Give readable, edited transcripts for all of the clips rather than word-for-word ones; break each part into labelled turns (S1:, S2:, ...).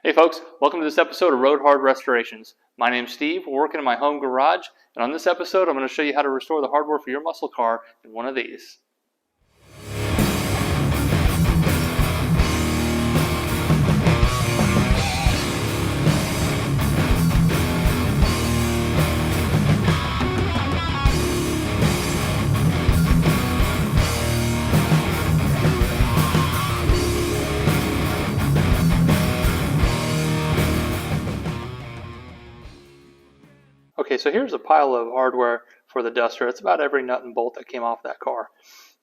S1: Hey folks, welcome to this episode of Road Hard Restorations. My name's Steve, we're working in my home garage, and on this episode I'm going to show you how to restore the hardware for your muscle car in one of these. Okay, so here's a pile of hardware for the Duster. It's about every nut and bolt that came off that car.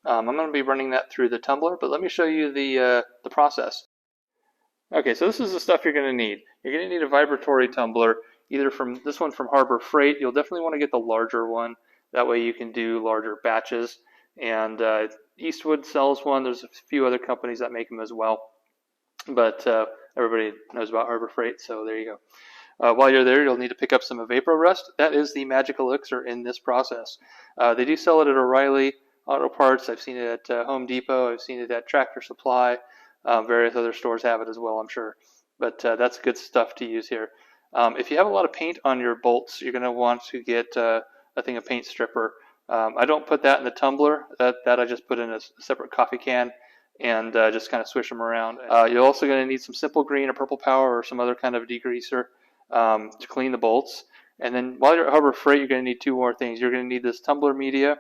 S1: I'm going to be running that through the Tumbler, but let me show you the process. Okay, so this is the stuff you're going to need. You're going to need a vibratory tumbler, either from this one from Harbor Freight. You'll definitely want to get the larger one. That way you can do larger batches. And Eastwood sells one. There's a few other companies that make them as well. But everybody knows about Harbor Freight, so there you go. While you're there, you'll need to pick up some evap-o-rust. That is the magic elixir in this process. They do sell it at O'Reilly Auto Parts. I've seen it at Home Depot. I've seen it at Tractor Supply. Various other stores have it as well, I'm sure. But that's good stuff to use here. If you have a lot of paint on your bolts, you're going to want to get a thing of paint stripper. I don't put that in the tumbler. That I just put in a separate coffee can and just kind of swish them around. You're also going to need some simple green or purple power or some other kind of degreaser to clean the bolts. And then while you're at Harbor Freight, you're going to need two more things. You're going to need this tumbler media.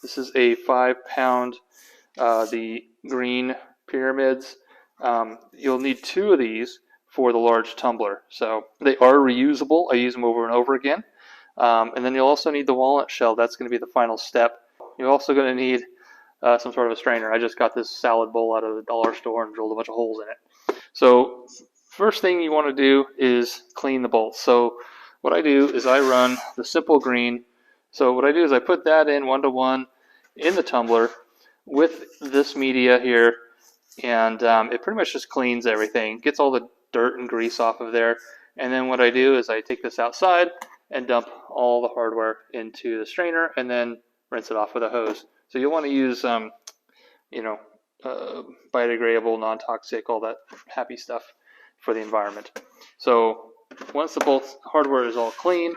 S1: This is a 5-pound, the green pyramids. You'll need two of these for the large tumbler. So they are reusable. I use them over and over again. And then you'll also need the walnut shell. That's going to be the final step. You're also going to need some sort of a strainer. I just got this salad bowl out of the dollar store and drilled a bunch of holes in it. So first thing you want to do is clean the bolts. So what I do is I run the simple green. So what I do is I put that in 1-to-1 in the tumbler with this media here, and it pretty much just cleans everything, gets all the dirt and grease off of there. And then what I do is I take this outside and dump all the hardware into the strainer and then rinse it off with a hose. So you'll want to use biodegradable, non-toxic, all that happy stuff for the environment. So once the bolt hardware is all clean,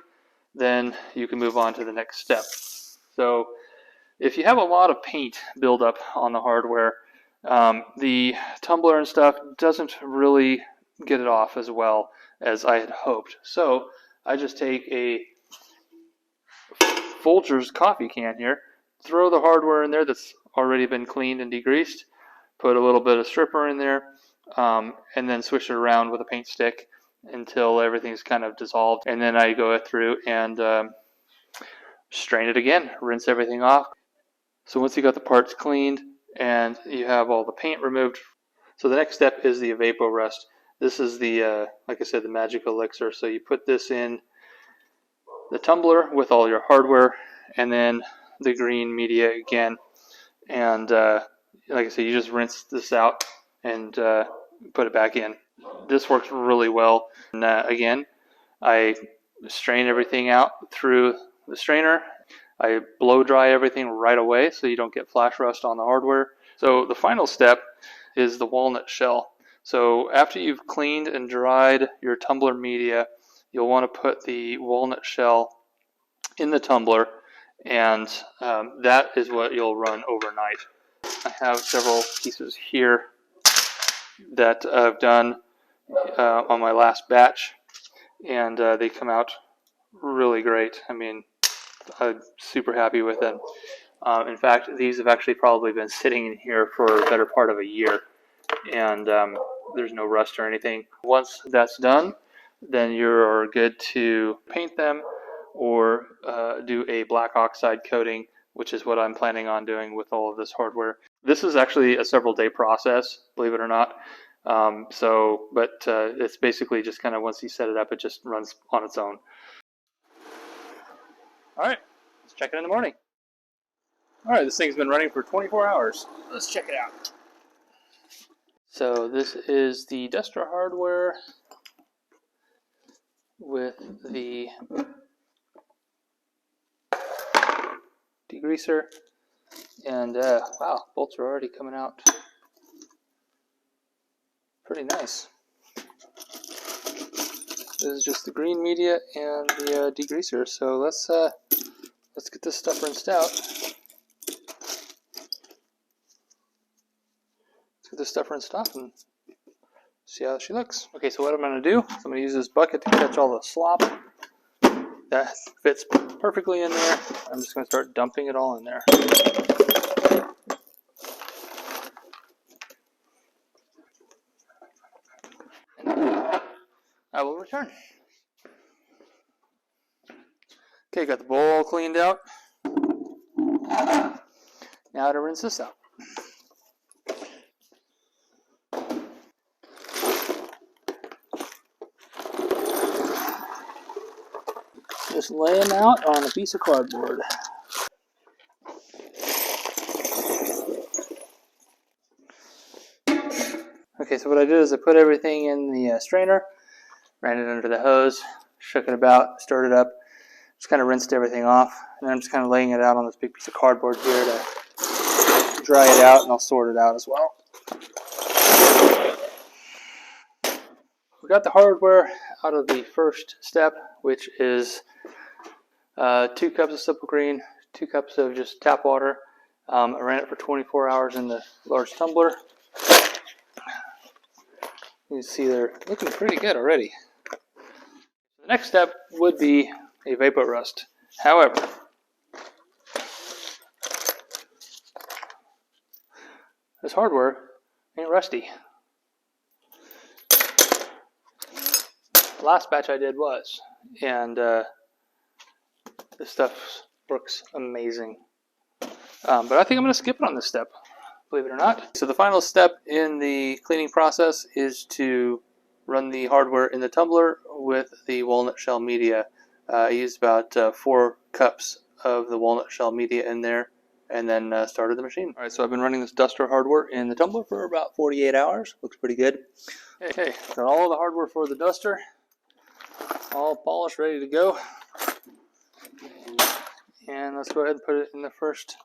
S1: then you can move on to the next step. So if you have a lot of paint buildup on the hardware, the tumbler and stuff doesn't really get it off as well as I had hoped. So I just take a Folgers coffee can here, throw the hardware in there that's already been cleaned and degreased, put a little bit of stripper in there, and then swish it around with a paint stick until everything's kind of dissolved. And then I go through and strain it again, rinse everything off. So once you got the parts cleaned and you have all the paint removed, so the next step is the evap-o-rust. This is the, like I said, the magic elixir. So you put this in the tumbler with all your hardware and then the green media again. And like I said, you just rinse this out and put it back in. This works really well. And again, I strain everything out through the strainer. I blow dry everything right away so you don't get flash rust on the hardware. So the final step is the walnut shell. So after you've cleaned and dried your tumbler media, you'll want to put the walnut shell in the tumbler, and that is what you'll run overnight. I have several pieces here that I've done on my last batch, and they come out really great. I mean, I'm super happy with them. In fact, these have actually probably been sitting in here for a better part of a year, and there's no rust or anything. Once that's done, then you're good to paint them or do a black oxide coating, which is what I'm planning on doing with all of this hardware. This is actually a several-day process, believe it or not. But it's basically just kind of once you set it up, it just runs on its own. All right, let's check it in the morning. All right, this thing's been running for 24 hours. Let's check it out. So this is the Duster hardware with the degreaser, and wow, bolts are already coming out pretty nice. This is just the green media and the degreaser. So let's get this stuff rinsed out. Let's get this stuff rinsed off and see how she looks. Okay, so what I'm going to do is I'm going to use this bucket to catch all the slop. That fits perfectly in there. I'm just going to start dumping it all in there. I will return. Okay, got the bowl cleaned out. Now to rinse this out. Just lay them out on a piece of cardboard. Okay, so what I did is I put everything in the strainer, ran it under the hose, shook it about, stirred it up, just kind of rinsed everything off, and then I'm just kind of laying it out on this big piece of cardboard here to dry it out, and I'll sort it out as well. We got the hardware out of the first step, which is 2 cups of simple green, 2 cups of just tap water. I ran it for 24 hours in the large tumbler. You can see they're looking pretty good already. The next step would be evap-o-rust. However, this hardware ain't rusty. The last batch I did was, and this stuff works amazing. But I think I'm going to skip it on this step, believe it or not. So the final step in the cleaning process is to run the hardware in the tumbler with the walnut shell media. I used about 4 cups of the walnut shell media in there, and then started the machine. All right, so I've been running this duster hardware in the tumbler for about 48 hours. Looks pretty good. Okay, got all the hardware for the duster, all polished, ready to go. And let's go ahead and put it in the first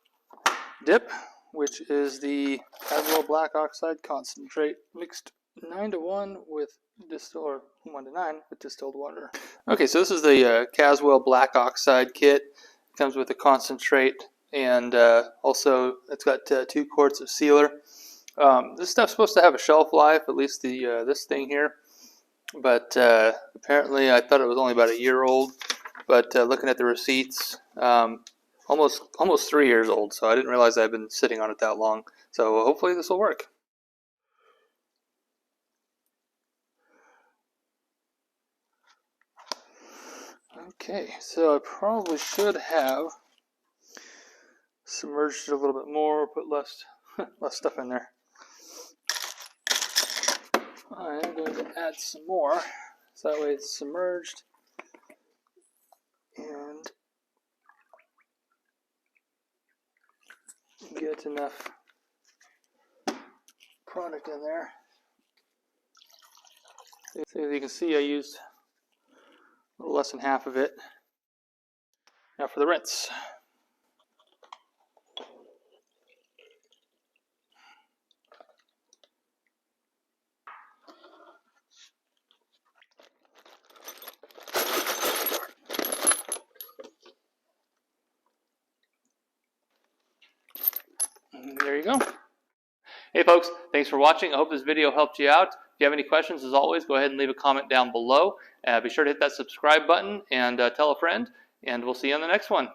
S1: dip, which is the Caswell black oxide concentrate mixed 9-to-1 with distilled, or 1-to-9 with distilled water. Okay, so this is the Caswell black oxide kit. It comes with a concentrate, and also it's got 2 quarts of sealer. This stuff's supposed to have a shelf life, at least the this thing here, but apparently I thought it was only about a year old. But looking at the receipts, almost 3 years old, so I didn't realize I've been sitting on it that long. So hopefully this will work. Okay, so I probably should have submerged it a little bit more, put less stuff in there. I'm going to add some more, so that way it's submerged and get enough product in there. So as you can see, I used a little less than half of it. Now for the rinse. And there you go. Hey folks, thanks for watching. I hope this video helped you out. If you have any questions, as always, go ahead and leave a comment down below. Be sure to hit that subscribe button and tell a friend, and we'll see you on the next one.